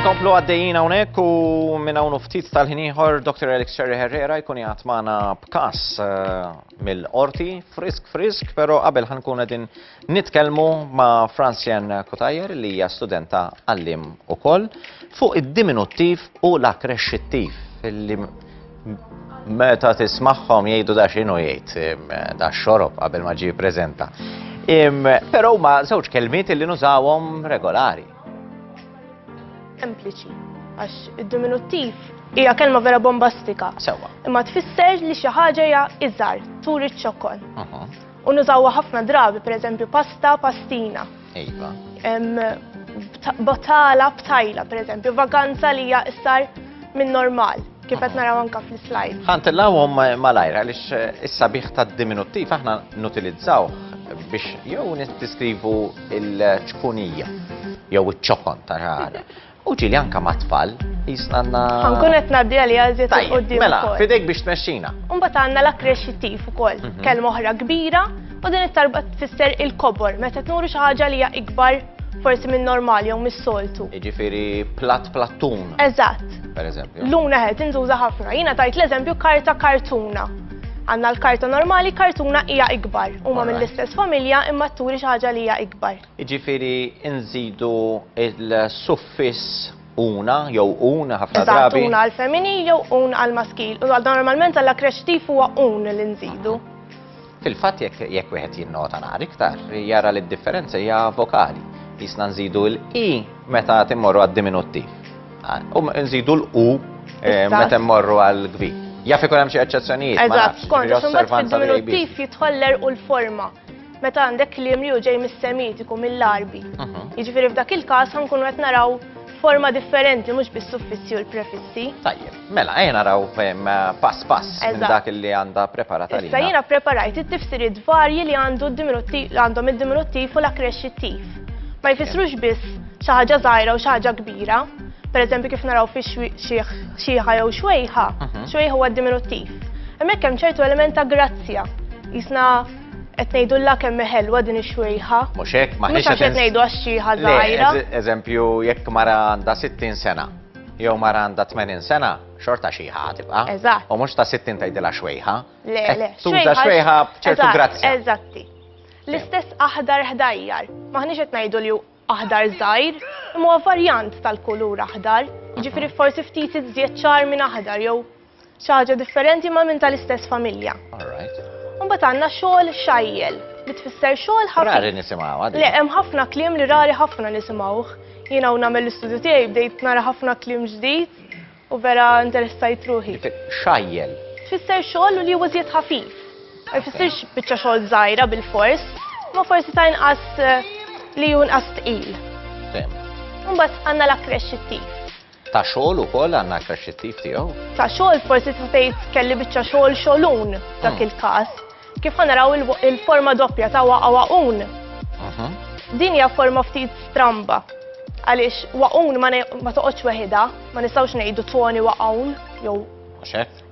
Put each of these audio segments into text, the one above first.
Inkomplu għaddejjin hawnhekk u minn hawn ftit tal-ħin ieħor Dr. Alex Cherry Herrera jkun jgħat magħna b'każ mill-qorti frisk, però qabel ħankun qegħdin nitkellmu ma' Francien Kotajer li hija studenta għallim ukoll fuq id-diminuttiv u l-akkrescittiv illi meta tismagħhom jgħidu da x'inhu jgħid da xorob qabel ma ġie ppreżenta. Però huma żewġ kelmiet illi nużawhom regolari. Sempliċi, għax id-diminuttiv hija kelma vera bombastika. Sewwa. Imma tfisser li xi ħaġa hija iżgħar, tur iċ-ċokol. U nużawha ħafna drabi, pereżempju pasta, pastina. Iva. Botala, btajla, pereżempju, vaganza li hija issar minn normal, kif qed naraw anke fl-slide. Ħantillawhom malajr għaliex is-sabiħ tad-diminuttiv aħna nutilizzawh biex jew niddiskrivu l-ċkunija jew iċ-ċokon ta' ħaġa. U ġili anka ma' tfal, jisnanna... Ħankun qed nabdi għalli għażiet il-qoddim. Mela, fidejk biex tmexxina. Mbagħad għandna l-akkrescittiv ukoll, kelma oħra kbira u din it-tarba tfisser il-kobor, meta tnuru xi ħaġa li hija ikbar forsi minn normali jew mis-soltu. Jiġifieri plattun. Eżatt. Pereżempju. Luna qed intuża ħafna. Jiena tajt l-eżempju karta kartuna. Għandna l-karta normali, kartuna hija ikbar. Huma mill-istess familja imma turi xi ħaġa li hija ikbar. Jiġifieri nżidu il-suffiss una jew una ħafna drabi. Una għal-femminil jew una għal-maskil. U normalment għall-akkrescittiv huwa un li nżidu. Fil-fatt jekk wieħed jinnota nhar iktar, jara li d-differenza hija vokali. Jisna nżidu l-i meta timmorru għad-diminuttiv. U nżidu l-u meta mmorru għall-gvir. Jaf ikun hemm xi eċċezzjonijiet. Eżatt, skont imbagħad fid-diminuttiv jitħoller u l-forma. Meta għandek kliem li hu ġej mis-semitiku mill-arbi. Jiġifieri f'dak il-każ ħankunu qed naraw forma differenti mhux bis-suffissi u l-prefissi. Tajjeb, mela ejja naraw pass minn dak li għandha preparata lilna. Issa jiena ppreparajt it-tifsiriet varji li għandhom id-diminuttiv u l-akkrescittiv. Ma jfissrux biss xi ħaġa żgħira u xi ħaġa kbira. Pereżempju kif naraw fi xieħa jew xwejħa, xwejħa huwa d-diminuttiv. Hemmhekk hemm ċertu element ta' grazzja. Jisna qed ngħidulha kemm ħelwa din ix-xwejħa. Mhux hekk maħniex qed ngħidu għax-xieħa żgħira. Eżempju jekk mara għandha 60 sena jew mara għandha 80 sena, xorta xieħa tibqa'. Eżatt. U mhux ta' 60 tgħidilha xwejħa. Le. Tuża xwejħa b'ċertu grazzja. Eżatti. L-istess aħdar ħdajjar. Maħniex qed ngħidu li aħdar żgħir, imma varjant tal-kulur aħdar, jiġifieri forsi ftit iżjed ċar minn aħdar jew xi ħaġa differenti ma minn tal-istess familja. U mbagħad għandna xogħol xajjel li tfisser xogħol ħafna. Rari nisimgħu għaddi. Le, hemm ħafna kliem li rari ħafna nisimgħuh. Jiena hawn nagħmel l-istudju tiegħi bdejt nara ħafna kliem ġdid u vera interessajt ruħi. Xajjel. Tfisser xogħol li huwa żjed ħafif. Ma jfissirx biċċa xogħol żgħira bil-fors, ma forsi ta' inqas li junqas tqil. Mbagħad għandna l-akkrescittiv. Ta' xogħol ukoll għandna akkrescittiv tiegħu? Ta' xogħol forsi tgħid kelli biċċa xogħol xogħlun dak il-każ. Kif ħanaraw il-forma doppja ta' waqun. Din hija forma ftit stramba. Għaliex waqun ma toqgħodx weħida, ma nistgħux ngħidu toni waqawn jew.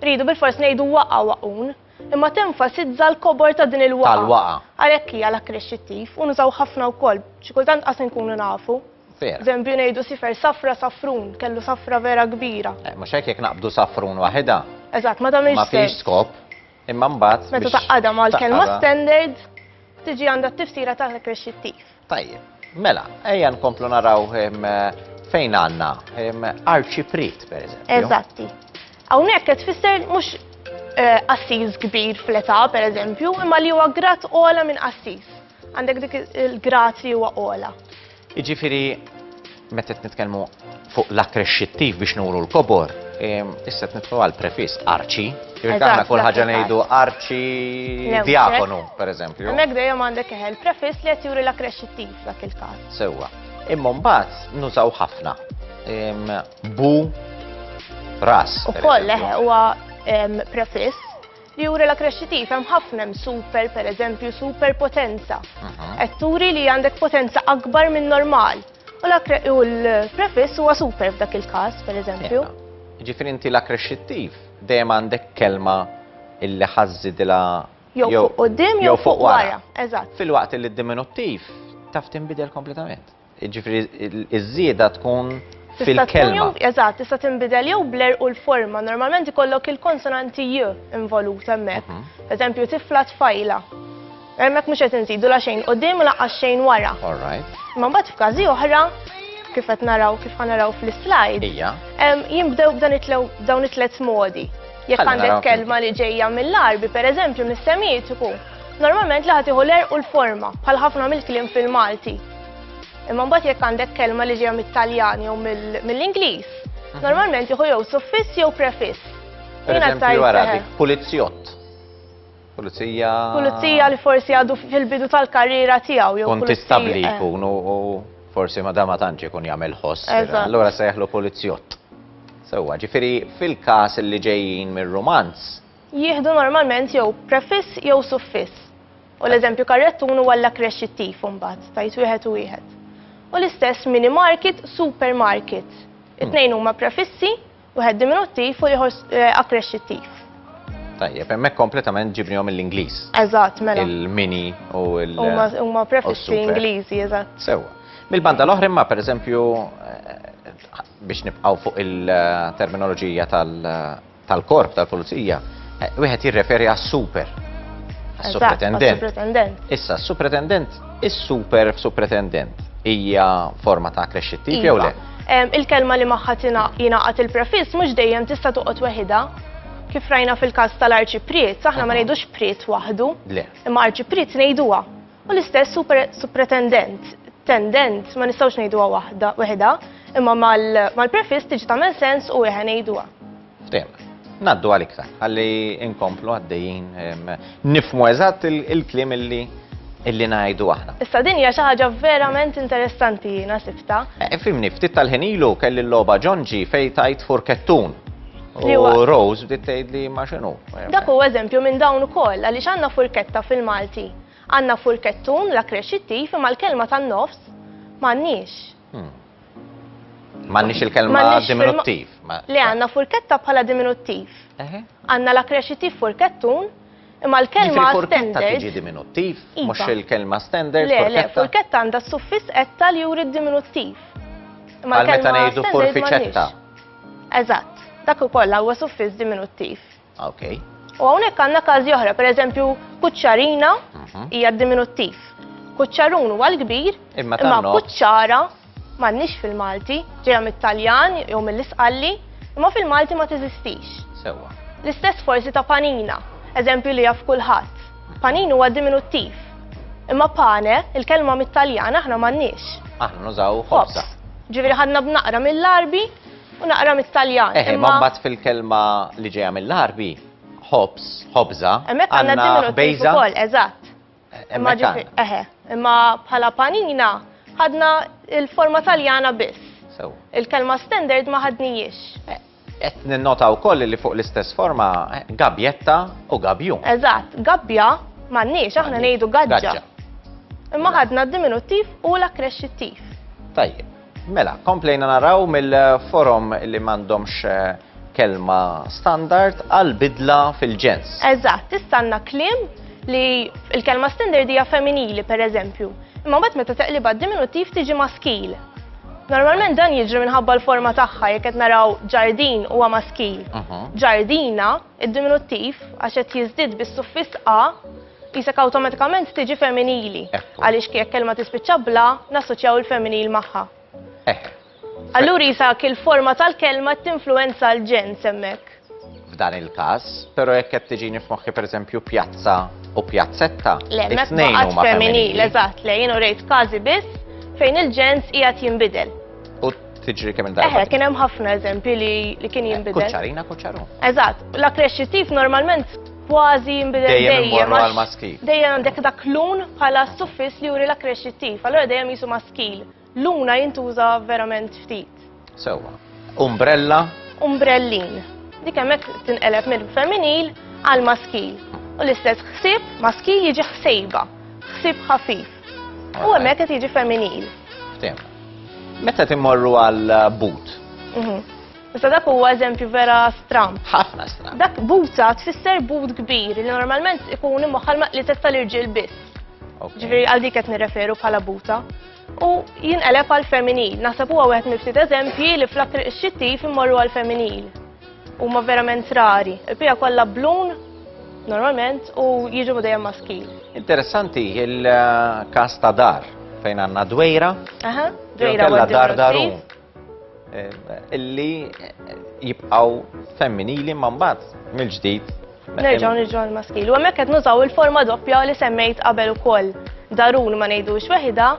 Rridu bil-fors ngħidu waqun. Imma tenfasizza l-kobor ta' din il-waqa. Tal-waqa. Għalhekk hija l-akkrescittiv u nużaw ħafna wkoll. Xi kultant qas nkunu nafu. Eżempju ngħidu sifer safra safrun, kellu safra vera kbira. Mhux hekk jekk naqbdu safrun waħedha. Eżatt, ma tagħmilx ma fiex skop. Imma mbagħad. Meta taqgħadha mal-kelma standard tiġi għandha t-tifsira tal-akkrescittiv. Tajjeb. Mela, ejja nkomplu naraw fejn għandna arċiprit pereżempju. Eżatti. Hawnhekk qed tfisser mhux qassiż kbir fl-età, pereżempju, imma li huwa grat ola minn qassiż. Għandek dik il-grat li huwa ola. Jiġifieri meta qed nitkellmu fuq l-akkrescittiv biex nuru l-kobor, issa qed nidħlu għal prefiss arċi. Jirgħana kull ħaġa ngħidu arċi diakonu, pereżempju. Hemmhekk dejjem għandek prefiss li qed juri l-akkrescittiv dak il-każ. Sewwa. Imma mbagħad nużaw ħafna. Bu ras. Ukoll huwa prefiss li juri l-akkrescittiv hemm ħafna super, pereżempju superpotenza. Qed turi li għandek potenza akbar minn normal. U l-prefiss huwa super f'dak il-każ, pereżempju. Jiġifieri inti l-akkrescittiv dejjem għandek kelma illi ħażidilha jew fuq quddiem jew fuq wara. Eżatt. Filwaqt li d-diminuttiv taf tinbidel kompletament. Jiġifieri iż-żieda tkun Fil-kelma. Eżatt, tista' tinbidel jew bler u l-forma. Normalment ikollok il-konsonanti j involut hemmhekk. Eżempju, tifla tfajla. Hemmhekk mhux qed inżidu la xejn qudiem u laqqas xejn wara. All right. Ma mbagħad f'każi oħra, kif qed naraw kif ħanaraw fl-slide, Ija. jinbdew dawn it-tliet modi. Jekk Ħalli għandek naraw kelma li ġejja mill-arbi, pereżempju mis-semitiku, normalment li ħadd l u l-forma bħal ħafna mill-kliem fil-Malti. Imma mbagħad jekk għandek kelma li ġejja mit-Taljan jew mill-Ingliż, normalment jieħu jew suffiss jew prefiss. Pereżempju wara dik pulizzjott. Pulizija li forsi għadu fil-bidu tal-karriera tiegħu jew Kun tistabli jkun u forsi ma dama tantx ikun jagħmel ħoss. Allura seħħlu pulizzjott. Sewwa, ġifieri fil-każ li ġejjin mir-romanz. Jieħdu normalment jew prefiss jew suffiss. U l-eżempju karrettun huwa l-akkreċittiv imbagħad, tajt wieħed u wieħed. U l-istess mini market, supermarket. It-tnejn huma prefissi, wieħed diminuttiv u ieħor akkreċittiv. Tajjeb, hemmhekk kompletament ġibnihom mill-Ingliż. Eżatt, mela. Il-mini u il- Huma prefissi Ingliżi, eżatt. Sewwa. Mill-banda l-oħra imma pereżempju biex nibqgħu fuq il-terminoloġija tal-korp tal-pulizija, wieħed jirreferi għas-super. Supretendent. Issa, supretendent, is-super f'supretendent hija forma ta' akkreċittiv jew le? Il-kelma li magħha jingħaqad il-prefiss mhux dejjem tista' toqgħod weħida. Kif rajna fil-każ tal-arċipriet, aħna ma ngħidux priet waħdu, imma arċipriet ngħiduha. U l-istess supretendent, tendent ma nistgħux ngħiduha weħida, imma mal-prefiss tiġi tagħmel sens u wieħed ngħiduha. Ftehim. Naddu għal iktar, għalli inkomplu għaddejjin nifmu eżatt il-kliem illi ngħidu aħna. Issa din hija xi ħaġa verament interessanti jiena sibta. Fimni, ftit tal-ħinilu kelli l-logħba Ġonġi fejn tajt furkettun. U Rose bdiet tgħidli ma x'inhu. Dak huwa eżempju minn dawn ukoll għaliex għandna furketta fil-Malti. Għandna furkettun l-akkreċittiv imma l-kelma tan-nofs m'għandniex. M'għandniex il-kelma diminuttiv. Le għandna furketta bħala diminuttiv. Għandna l-akkreċittiv furkettun imma l-kelma standard. Tiġi diminuttiv, mhux il-kelma standard. Le, furketta għandha s-suffiss etta li juri d-diminuttiv. Imma meta ngħidu furfiċetta. Eżatt. Dak ukoll huwa suffiss diminuttiv. Okay. U hawnhekk għandna każi oħra, pereżempju kuċċarina hija diminuttiv. Kuċċarun huwa l-kbir, imma kuċċara m'għandniex fil-Malti, ġejja mit-Taljan jew mill-Isqalli, imma fil-Malti ma teżistix. Sewwa. L-istess forsi ta' panina, eżempju li jaf kulħadd. Panin huwa diminuttiv. Imma pane, il-kelma mit-Taljan aħna m'għandniex. Aħna nużaw ħobza. Ġifieri ħadna b'naqra mill-Arbi u naqra mit-Taljan. Imma mbagħad fil-kelma li ġejja mill-Arbi, ħobza, għandna bejża ukoll, eżatt. Imma bħala panina ħadna il-forma Taljana biss. Il-kelma standard ma ħadnijiex. Qed ninnota wkoll li fuq l-istess forma gabjetta u gabju. Eżatt, gabbja m'għandniex aħna ngħidu gaġġa. Imma ħadna d-diminuttiv u l-akkreċittiv. Tajjeb. Mela, komplejna naraw mill-forum li m'għandhomx kelma standard għal bidla fil-ġens. Eżatt, istanna kliem li il-kelma standard hija femminili pereżempju. Imma mbagħad meta teqlibha d-diminuttiv tiġi maskil. Normalment dan jiġri minħabba l-forma tagħha jekk qed naraw ġardin huwa maskil. Ġardina, id-diminuttiv għax qed jiżdied bis-suffiss a, jisek awtomatikament tiġi femminili. Għaliex jekk kelma tispiċċa bla nassoċjaw il-femminil magħha. Allura jisak il-forma tal-kelma tinfluwenza l-ġens hemmhekk. F'dan il-każ, però jekk qed tiġini f'moħħi pereżempju pjazza u pjazzetta, it-tnejn huma femminili. Eżatt, le jien rejt każi biss fejn il-ġens qiegħed jinbidel. U tiġri kemm il-darba. Kien hemm ħafna eżempji li kien jinbidel. Kuċċarina, kuċċaru. Eżatt, l-akkreċittiv normalment kważi jinbidel dejjem għal maskil. Dejjem għandek dak lun bħala suffiss li juri l-akkreċittiv, allura dejjem jisu maskil. Luna jintuża verament ftit. Sewwa. Umbrella? Umbrellin. Dik hemmhekk tinqeleb mill-femminil għal maskil. U l-istess ħsieb maskil jiġi ħsejba, ħsieb ħafif. U hemmhekk qed jiġi femminil. Ftim. Meta timmorru għal boot? Issa dak huwa eżempju vera stramp. Ħafna stramp. Dak buta tfisser boot kbir li normalment ikun immoħħal li testa l-irġiel biss. Ġifieri għal dik qed nirreferu bħala buta. u jinqeleb għal feminil. Naħseb huwa wieħed mill-ftit eżempji li fl-aktar ix-xittif immorru għal feminil. Huma verament rari. Il-bija kollha blun normalment u jiġu dejjem maskil. Interessanti il-kas ta' dar fejn għandna dwejra. Dwejra kella dar darun. Illi jibqgħu femminili ma mbagħad mill-ġdid. Nerġgħu għall-maskil. U hemmhekk qed nużaw il-forma doppja li semmejt qabel ukoll. Darun ma ngħidux weħida,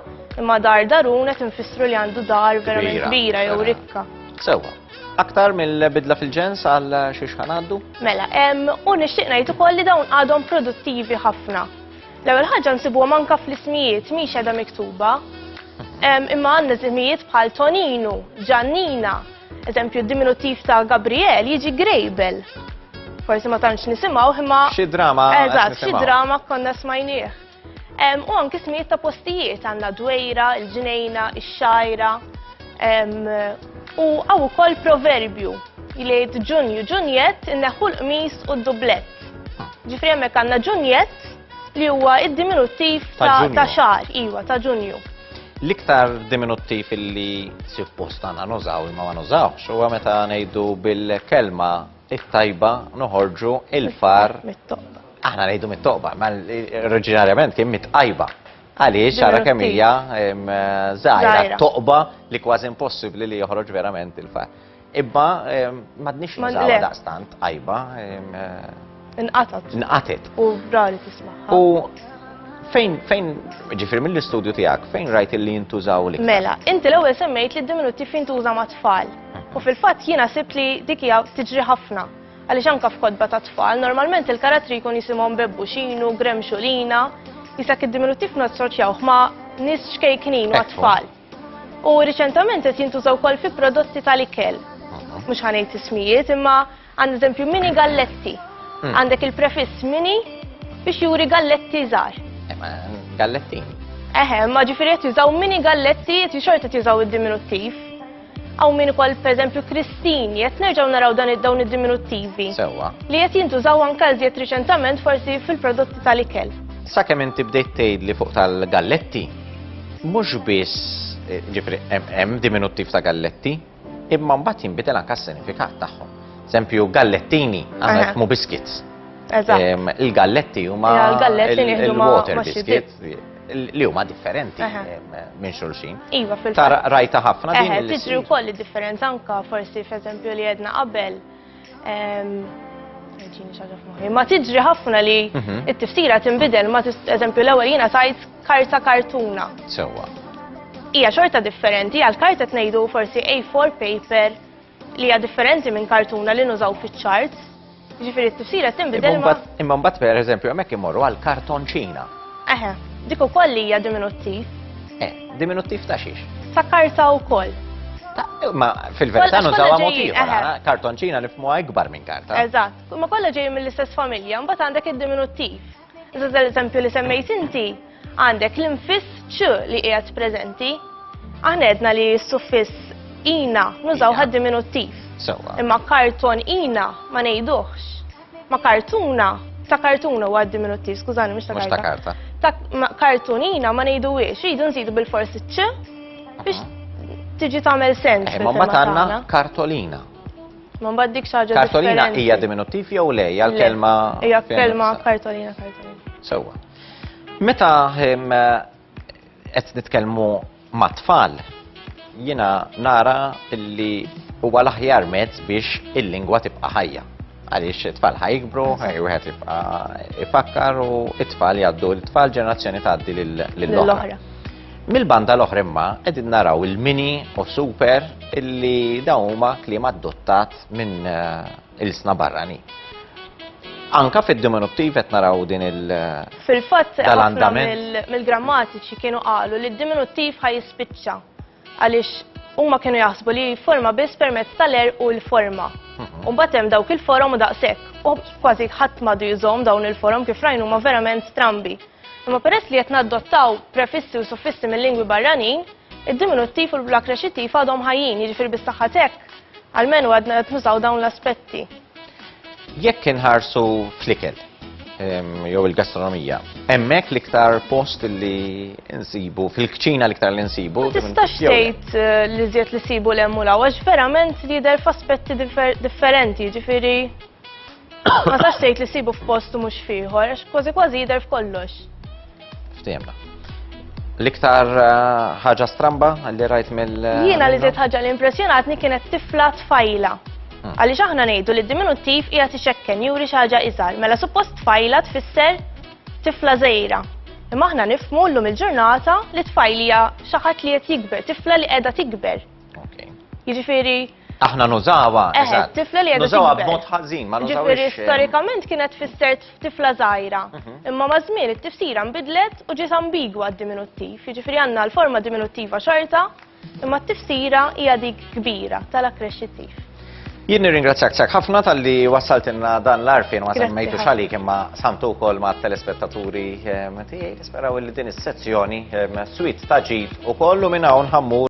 imma darun qed infissru li għandu dar verament kbira jew rikka. Sewwa. Aktar mill-bidla fil-ġens għal xiex ħanaddu? Mela, u nixtieq ngħid ukoll li dawn għadhom produttivi ħafna. L-ewwel ħaġa nsibuha manka fl-ismijiet mhix qiegħda miktuba. Imma għandna ismijiet bħal Tonino, Giannina, eżempju d-diminuttiv ta' Gabriel jiġi Grejbel. Forsi ma tantx nisimgħu imma xi drama. Eżatt, xi drama konna smajnieh. U anke ismijiet ta' postijiet għandna Dwejra, il-Ġnejna, ix-Xajra. U għaw ukoll proverbju li jgħid Ġunju, Ġunjet inneħħu l-qmis u d-dublett. Ġifri hemmhekk għandna Ġunjet li huwa id-diminuttiv ta' xahar, iwa ta' Ġunju. L-iktar diminuttiv illi suppost għandna nużaw imma ma nużawx huwa meta ngħidu bil-kelma it-tajba noħorġu il-far. Mit-toqba. Aħna ngħidu mit-toqba, ma oriġinarjament kien mit-qajba. Għaliex għara kemm hija żgħira toqba li kważi impossibbli li joħroġ verament il-far. Imma m'għadniex nużawha daqstant qajba. Inqatet. U rari tismaħħa. U fejn ġifier mill-istudju tiegħek fejn rajt illi jintużaw l-iktar? Mela, inti l-ewwel semmejt li d-diminuttiv jintuża ma' tfal. U fil-fatt jiena sibt li dik hija tiġri ħafna. Għaliex anke f'kodba ta' tfal, normalment il-karattri jkun jisimhom Bebbuxinu, Gremxulina, jisak id-diminuttiv nassoċjawh ma' nies xkejknin u għat-tfal. U riċentament qed jintużaw wkoll fi prodotti tal-ikel. Mhux ħanejt ismijiet, imma għand eżempju mini galletti. Għandek il-prefiss mini biex juri galletti żgħar. Gallettini. Ma ġifieri qed jużaw mini galletti qed xorta jużaw id-diminuttiv. Aw min ukoll pereżempju Kristini, qed nerġgħu naraw dawn id-diminuttivi. Sewwa. Li qed jintużaw anke iżjed riċentament forsi fil-prodotti tal-ikel. Sakemm inti bdejt tgħidli fuq tal-galletti, mhux biss ġifri hemm diminuttiv ta' galletti, imma mbagħad jinbidel anke s-sinifikat tagħhom. Eżempju gallettini għandna jfhmu biscuits. Eżatt. Il-galletti huma il-water biscuits li huma differenti minn xulxin. Iva fil-fatt. Tara rajta ħafna din il tiġri wkoll id-differenza anke forsi f'eżempju li għedna qabel. Ma tiġri ħafna li t-tifsira tinbidel ma eżempju l-ewwel jiena tajt karta kartuna. Sewwa. Hija xorta differenti, għal karta tnejdu forsi A4 paper li hija differenti minn kartuna li nużaw fiċ-charts. Ġifieri t-tifsira tinbidel imma mbagħad pereżempju hemmhekk imorru għal kartonċina. Dik ukoll hija diminuttiv. Diminuttiv ta' xiex? Ta' karta wkoll. Ma fil-verità nużawha mod ieħor, kartonċina nifhmuha ikbar minn karta. Eżatt, ma kollha ġej mill-istess familja, mbagħad għandek id-diminuttiv. Iżda l-eżempju li semmejt inti, għandek l-infiss ċ li qiegħed preżenti, aħna għedna li s-suffiss ina nużaw ħad-diminuttiv. Imma karton ina ma ngħiduhx. Ma kartuna, ta' kartuna huwa d-diminuttiv, skużani mhux ta' karta. Ta' kartunina ma ngħiduhiex, iridu nżidu bil-forsi ċ biex tiġi tagħmel sens. Ma mbagħad għandna kartolina. Ma mbagħad dik xi ħaġa Kartolina hija diminuttiv jew le, hija l-kelma. Hija kelma kartolina. Sewwa. Meta qed nitkellmu ma' tfal, jiena nara li huwa l-aħjar mezz biex il-lingwa tibqa' ħajja. Għaliex it-tfal ħajkbru, wieħed jibqa' ifakkar u it-tfal jgħaddu l-tfal ġenerazzjoni tgħaddi lill-oħra. Mill-banda l-oħra imma qegħdin naraw il-mini u super illi dawn huma kliem adottat minn il-sna barrani. Anka fid-diminuttiv qed naraw din fil-fatt ħafna mill-grammatiċi kienu qalu li d-diminuttiv ħajispiċċa għaliex huma kienu jaħsbu li forma biss permezz tal-er u l-forma. U mbagħad hemm dawk il-forom u daqshekk. U kważi ħadd m'għadu jużhom dawn il-forom kif rajnu huma verament strambi. Imma peress li qed nadottaw prefissi u suffissi mill-lingwi barranin, id-diminuttiv u l-akreċittiv għadhom ħajjin, jiġifieri bis-saħħa hekk għalmenu għadna qed nużaw dawn l-aspetti. Jekk inħarsu fl-ikel, jew il-gastronomija. Hemmhekk l-iktar post li nsibu, fil-kċina l-iktar li nsibu. Ma tistax tgħid li żied li sibu l-hemm u law, għax verament jidher f'aspetti differenti, ġifieri ma tistax tgħid li sibu f'post u mhux fieħor, għax kważi jidher f'kollox. Ftehimna. L-iktar ħaġa stramba li rajt mill- Jiena li żied ħaġa li impressjonatni kienet tifla tfajla. Għaliex aħna ngħidu li d-diminuttiv hija tixekken juri xi ħaġa iżgħar, mela suppost tfajla tfisser tifla żgħira. Imma aħna nifhmu llum il-ġurnata li tfajl hija xi ħadd li qed jikber, tifla li qiegħda tikber. Jiġifieri Aħna nużawha, eżatt. tifla li qiegħda Nużawha tikber. b'mod ħażin, ma Ġifieri nużawhiex. storikament kienet tfisser tifla żgħira. Imma ma' żmien it-tifsira nbidlet u ġiet ambigwa d-diminuttiv. Jiġifieri għandna l-forma diminuttiva xorta, imma t-tifsira hija dik kbira tal-akkrexxittiv. Jien nirringrazzjak ħafna tal-li wassaltilna dan l-arfin ma Grazzi semmejtu ħafna. xalik imma samtu wkoll ma' telespettaturi tiegħi nisperaw li din is-sezzjoni swit ta' ġid ukoll u minn hawn ħammur